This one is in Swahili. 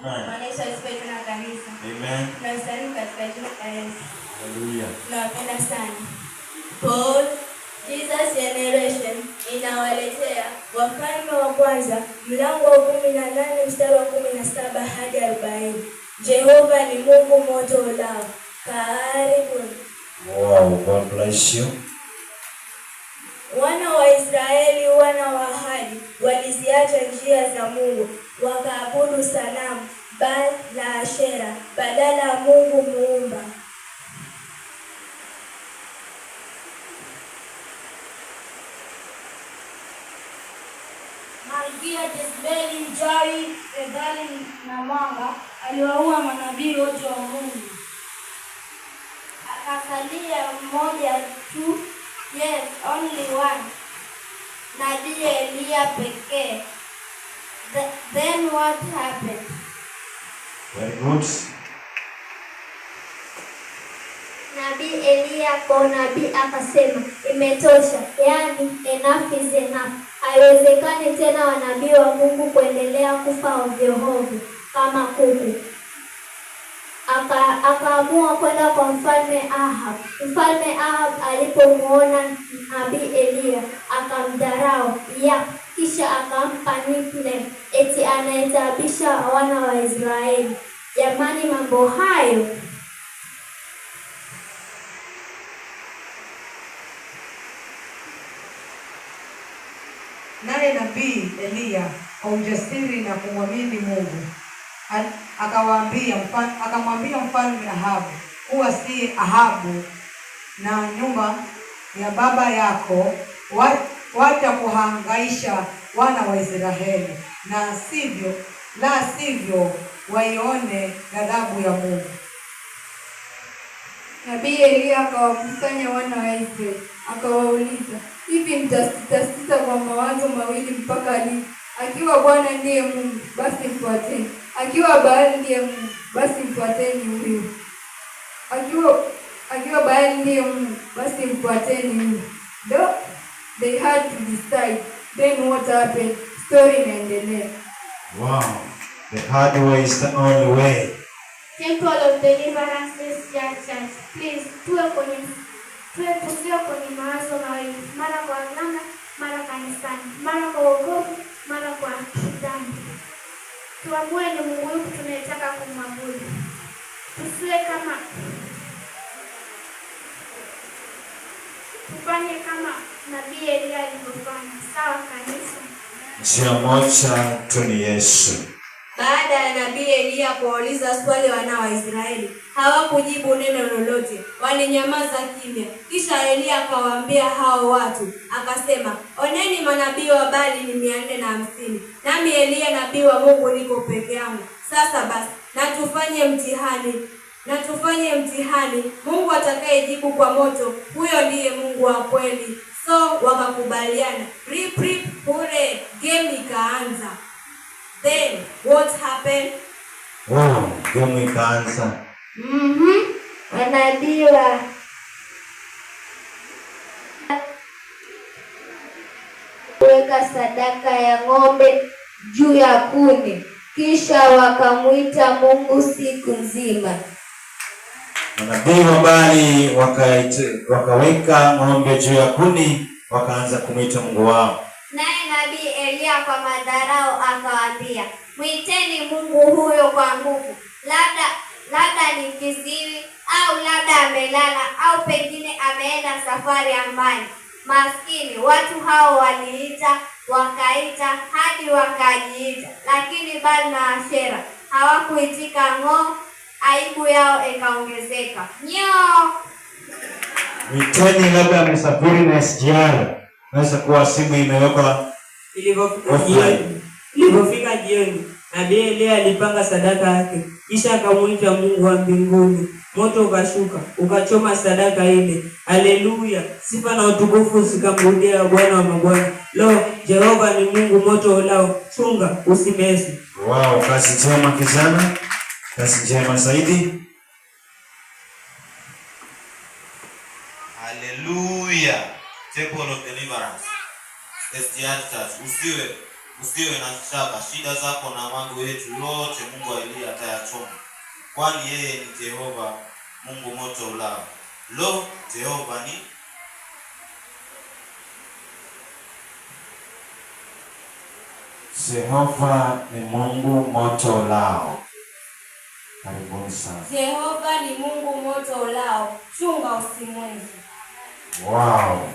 Bwana Yesu asifiwe tena kanisa. Amen. Tunasalimu katika jina la Yesu. Hallelujah. Tunapenda sana. Paul Jesus Generation inawaletea Wafalme wa Kwanza mlango wa 18 mstari wa 17 hadi 40. Jehova ni Mungu moto ulao. Karibuni. Wow, God bless you. Wana wa Israeli, wana wa ahadi, waliziacha njia za Mungu, wakaabudu sanamu Baal na Ashera badala ya Mungu muumba. Malkia Jezebeli, mchawi, Ethali na mwanga, aliwaua manabii wote wa Mungu. Akasalia mmoja tu, yes, only one, nabii Eliya pekee. Then what happened? Very good. Nabii Eliya kwa nabii akasema, imetosha, yaani enough is enough. Haiwezekani tena wanabii wa Mungu kuendelea kufa ovyo ovyo kama kuku. Akaamua kwenda kwa mfalme Ahab. Mfalme Ahab alipomuona nabii Eliya akamdharau, kisha akampa nickname eti anayetabisha wana wa Israeli. Jamani, mambo hayo. Naye nabii Eliya kwa ujasiri na kumwamini Mungu akamwambia mfalme Ahabu kuwa si Ahabu na nyumba ya baba yako wacha kuhangaisha wana wa Israeli, na sivyo waione ghadhabu ya Mungu. Nabii Eliya akawakusanya wana wa Israeli, akawauliza, hivi mtasita kwa mawazo mawili mpaka lini? Akiwa Bwana ndiye Mungu, basi mfuateni. Akiwa Baali ndiye Mungu, basi mfuateni huyo. Akiwa Baali ndiye Mungu, basi mfuateni huyo. Though they had to decide, then what happened? Story inaendelea. Wow. The hard way is the only way. Temple of Deliverance Church. Please, tuwe kwenye mawazo mawili, mara kwa waganga, mara kanisani, mara kwa wokovu, mara kwa dhambi. Tuamue ni Mungu yupi tunayetaka kumwabudu. Tufanye kama nabii Eliya alivyofanya. Sawa kanisa? Njia moja tu ni Yesu. Baada ya nabii Eliya kuwauliza swali wana wa Israeli, hawakujibu neno lolote, walinyamaza kimya. Kisha Eliya akawaambia hao watu, akasema, oneni manabii wa Baali ni 450, nami Eliya nabii wa Mungu niko peke yangu. Sasa basi, na tufanye mtihani, Mungu atakayejibu kwa moto, huyo ndiye Mungu wa kweli. So wakakubaliana. Rip hure, game ikaanza. Then what happened? Wow, game ikaanza. Manabii weka sadaka ya ng'ombe juu ya kuni, kisha wakamwita Mungu siku nzima. Manabii wa Baali wakaweka ng'ombe juu ya kuni, wakaanza kumwita Mungu wao. Naye nabii Eliya kwa madharau akawaambia, mwiteni Mungu huyo kwa nguvu. Labda ni kiziwi, au labda amelala, au pengine ameenda safari ya mbali. Maskini watu hao waliita, wakaita, hadi wakajiita, lakini Baali na Ashera hawakuitika ng'o. Aibu yao ikaongezeka. Mwiteni, labda amesafiri na SGR. Naweza kuwa simu imewekwa. Ilipofika jioni, nabii Eliya alipanga sadaka yake, kisha akamwita Mungu wa mbinguni. Moto ukashuka, ukachoma sadaka ile. Haleluya! Sifa na utukufu zikamrudia Bwana wa mabwana. Lo, Jehova ni Mungu moto ulao. Chunga usimesi. Wow, kazi njema kijana. Kazi njema zaidi. Hallelujah. Temple of Deliverance. SGR Church. Usiwe na shaka, shida zako na mambo yetu yote Mungu Eliya atayachoma. Kwani yeye ni Jehova Mungu moto ulao. Lo, Jehova ni Jehova ni Mungu moto ulao. Karibuni sana. Jehova ni Mungu moto ulao, chunga usimwezi. Wow.